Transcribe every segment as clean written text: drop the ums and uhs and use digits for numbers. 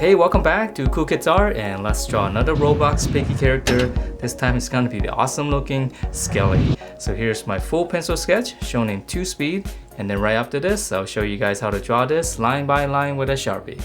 Hey, welcome back to Cool Kids Art, and let's draw another Roblox Piggy character. This time it's gonna be the awesome looking Skelly. So here's my full pencil sketch shown in 2 speed, and then right after this I'll show you guys how to draw this line by line with a sharpie.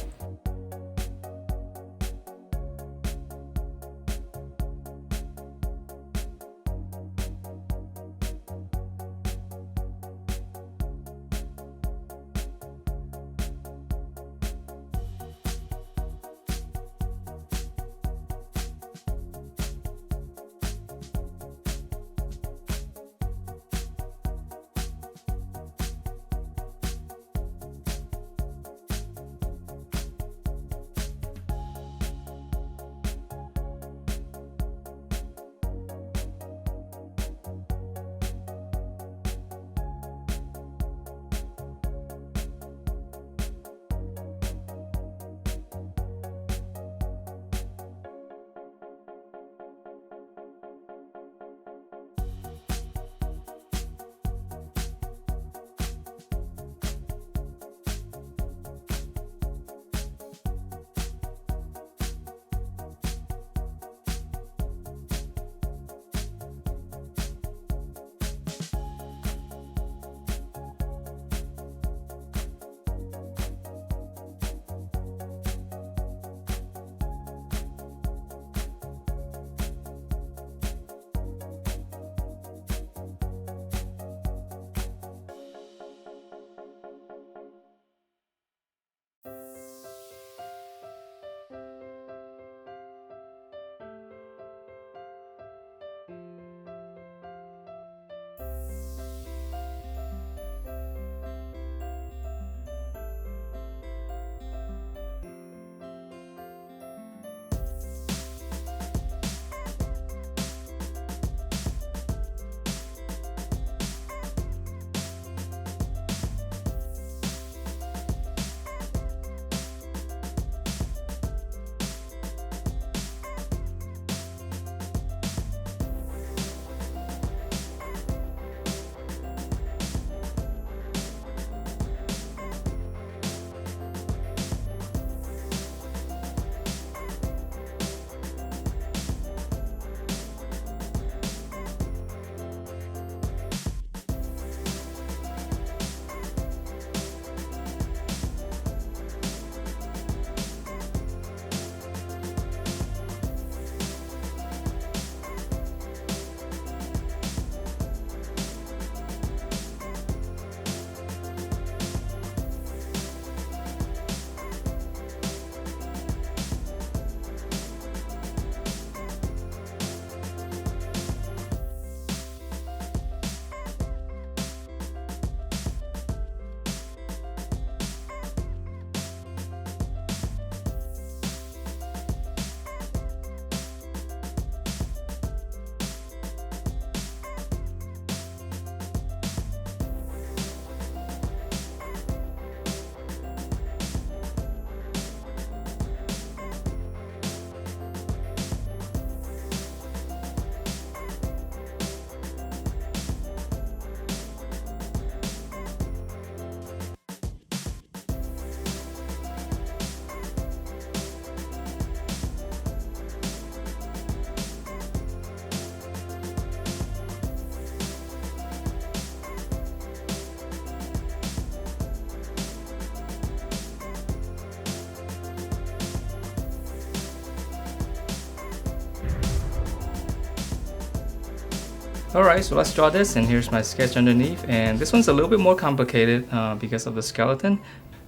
Alright, so let's draw this, and here's my sketch underneath, and this one's a little bit more complicated because of the skeleton.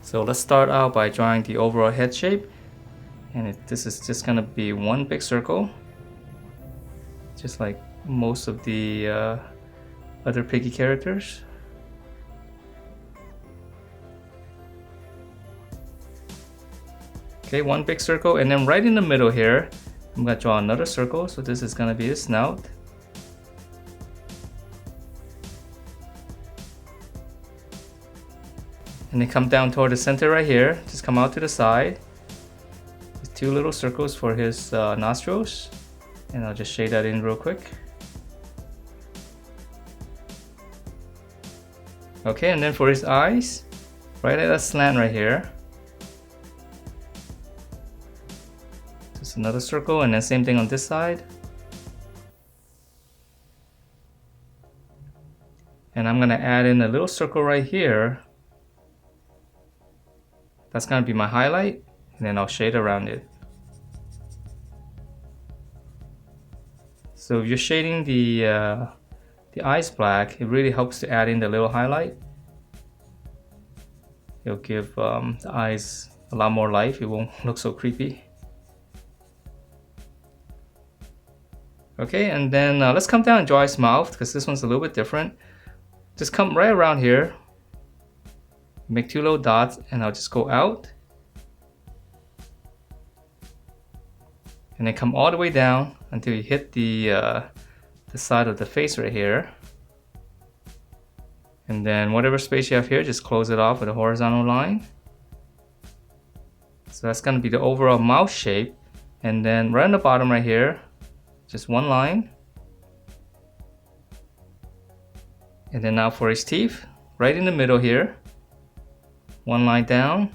So let's start out by drawing the overall head shape, and this is just gonna be one big circle, just like most of the other Piggy characters. Okay, one big circle, and then right in the middle here I'm gonna draw another circle, so this is gonna be the snout. And then come down toward the center right here, just come out to the side. There's 2 little circles for his nostrils, and I'll just shade that in real quick. Okay, and then for his eyes, right at that slant right here, Just another circle, and then same thing on this side. And I'm gonna add in a little circle right here. That's gonna be my highlight, and then I'll shade around it. So if you're shading the eyes black, it really helps to add in the little highlight. It'll give the eyes a lot more life. It won't look so creepy. Okay, and then let's come down and draw his mouth, because this one's a little bit different. Just come right around here, make two little dots, and I'll just go out. And then come all the way down until you hit the side of the face right here. And then whatever space you have here, just close it off with a horizontal line. So that's gonna be the overall mouth shape. And then right on the bottom right here, just one line. And then now for his teeth, right in the middle here, one line down.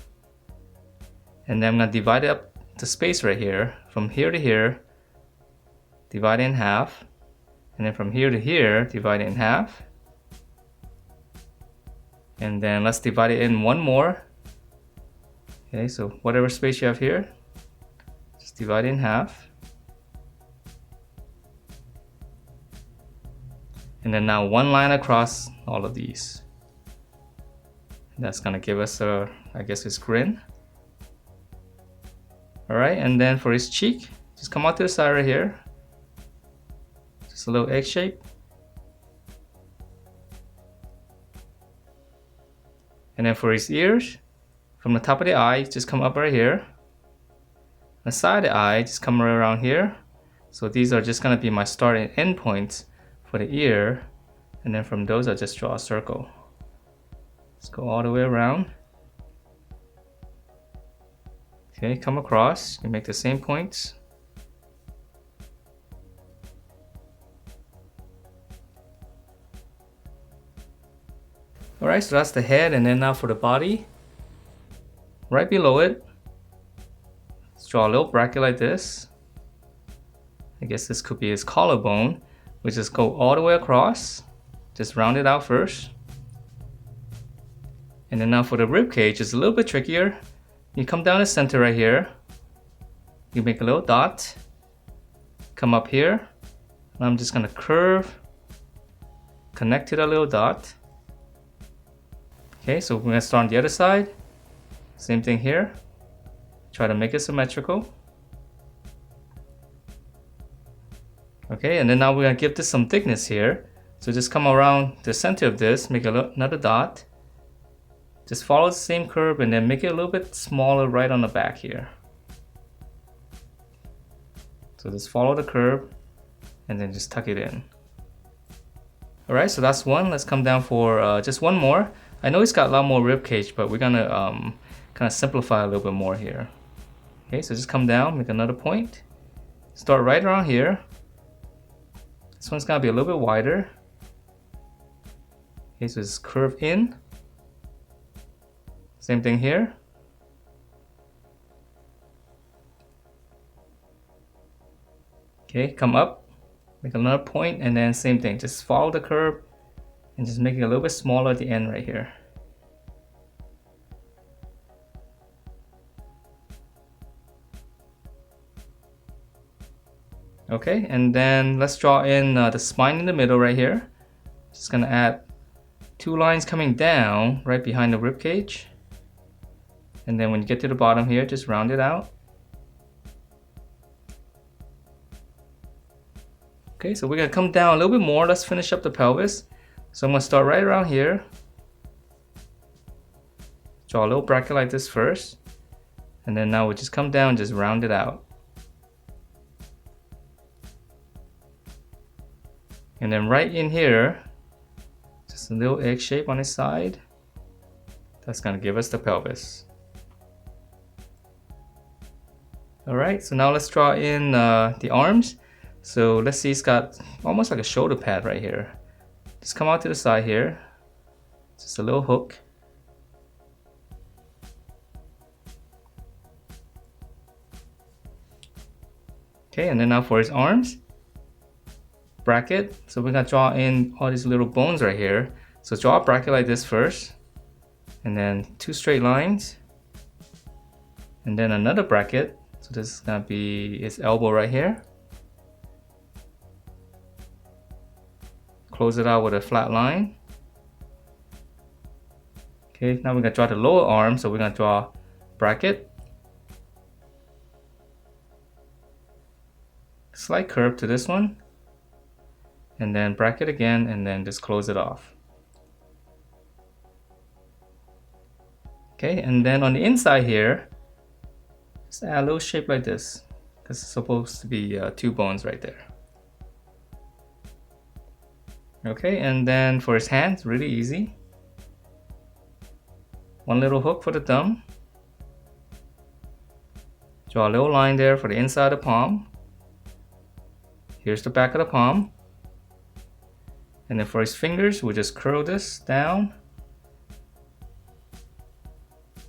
And then I'm gonna divide up the space right here, from here to here, divide it in half. And then from here to here, divide it in half. And then let's divide it in one more. Okay, so whatever space you have here, just divide it in half. And then now one line across all of these. And that's gonna give us I guess his grin. Alright, and then for his cheek, just come out to the side right here. Just a little egg shape. And then for his ears, from the top of the eye, just come up right here. The side of the eye, just come right around here. So these are just gonna be my start and end points for the ear. And then from those, I'll just draw a circle. Let's go all the way around. Okay, come across, you make the same points. Alright, so that's the head, and then now for the body. Right below it, let's draw a little bracket like this. I guess this could be his collarbone. We just go all the way across, just round it out first. And then now for the rib cage, it's a little bit trickier. You come down the center right here, you make a little dot, come up here, and I'm just gonna curve, connect to the little dot. Okay, so we're gonna start on the other side, same thing here, try to make it symmetrical. Okay, and then now we're gonna give this some thickness here, so just come around the center of this, make another dot. Just follow the same curve and then make it a little bit smaller right on the back here. So just follow the curve and then just tuck it in. Alright, so that's one. Let's come down for just one more. I know it's got a lot more rib cage, but we're gonna kind of simplify a little bit more here. Okay, so just come down, make another point. Start right around here. This one's gonna be a little bit wider. Okay, so just curve in. Same thing here. Okay, come up, make another point, and then same thing. Just follow the curve and just make it a little bit smaller at the end right here. Okay, and then let's draw in the spine in the middle right here. Just gonna add two lines coming down right behind the rib cage. And then when you get to the bottom here, just round it out. Okay, so we're gonna come down a little bit more. Let's finish up the pelvis. So I'm gonna start right around here. Draw a little bracket like this first. And then now we just come down and just round it out. And then right in here, just a little egg shape on its side. That's gonna give us the pelvis. Alright, so now let's draw in the arms. So let's see, it's got almost like a shoulder pad right here. Just come out to the side here. Just a little hook. Okay, and then now for his arms, bracket. So we're gonna draw in all these little bones right here. So draw a bracket like this first, and then 2 straight lines, and then another bracket. So this is gonna be his elbow right here. Close it out with a flat line. Okay, now we're gonna draw the lower arm. So we're gonna draw bracket, slight curve to this one, and then bracket again, and then just close it off. Okay, and then on the inside here, just add a little shape like this, because it's supposed to be 2 bones right there. Okay, and then for his hands, really easy. 1 little hook for the thumb. Draw a little line there for the inside of the palm. Here's the back of the palm. And then for his fingers, we'll just curl this down.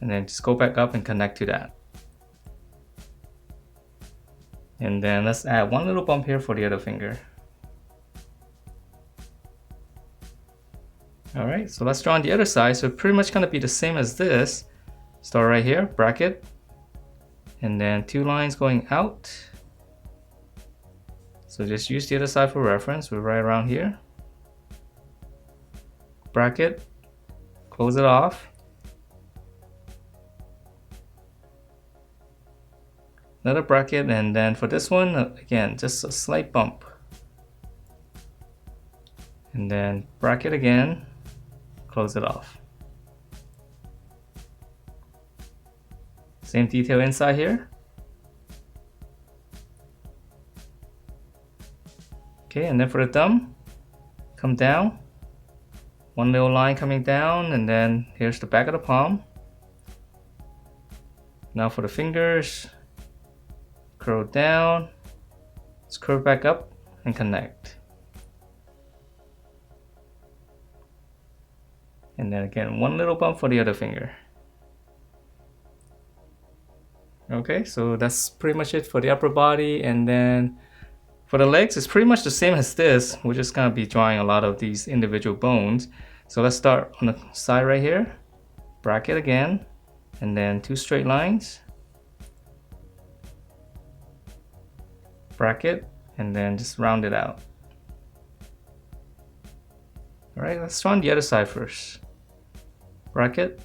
And then just go back up and connect to that. And then let's add 1 little bump here for the other finger. Alright, so let's draw on the other side. So pretty much gonna be the same as this. Start right here, bracket, and then 2 lines going out. So just use the other side for reference. We're right around here. Bracket, close it off. Another bracket, and then for this one, again, just a slight bump. And then bracket again. Close it off. Same detail inside here. Okay, and then for the thumb, come down. 1 little line coming down, and then here's the back of the palm. Now for the fingers, curl down, let's curve back up and connect. And then again, 1 little bump for the other finger. Okay, so that's pretty much it for the upper body. And then for the legs, it's pretty much the same as this. We're just gonna be drawing a lot of these individual bones. So let's start on the side right here. Bracket again, and then 2 straight lines. Bracket, and then just round it out. Alright, let's draw on the other side first. Bracket.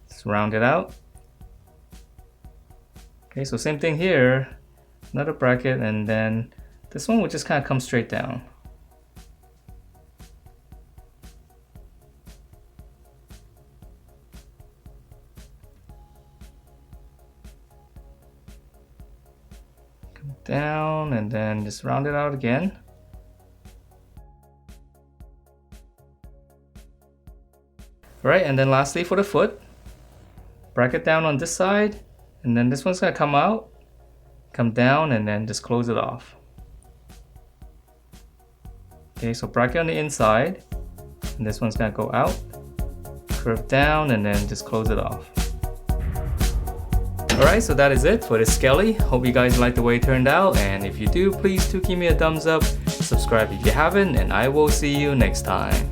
Let's round it out. Okay, so same thing here. Another bracket, and then this one will just kind of come straight down. Come down, and then just round it out again. Alright, and then lastly for the foot, bracket down on this side, and then this one's gonna come out, come down, and then just close it off. Okay, so bracket on the inside, and this one's gonna go out, curve down, and then just close it off. Alright, so that is it for this Skelly. Hope you guys like the way it turned out, and if you do, please do give me a thumbs up, subscribe if you haven't, and I will see you next time.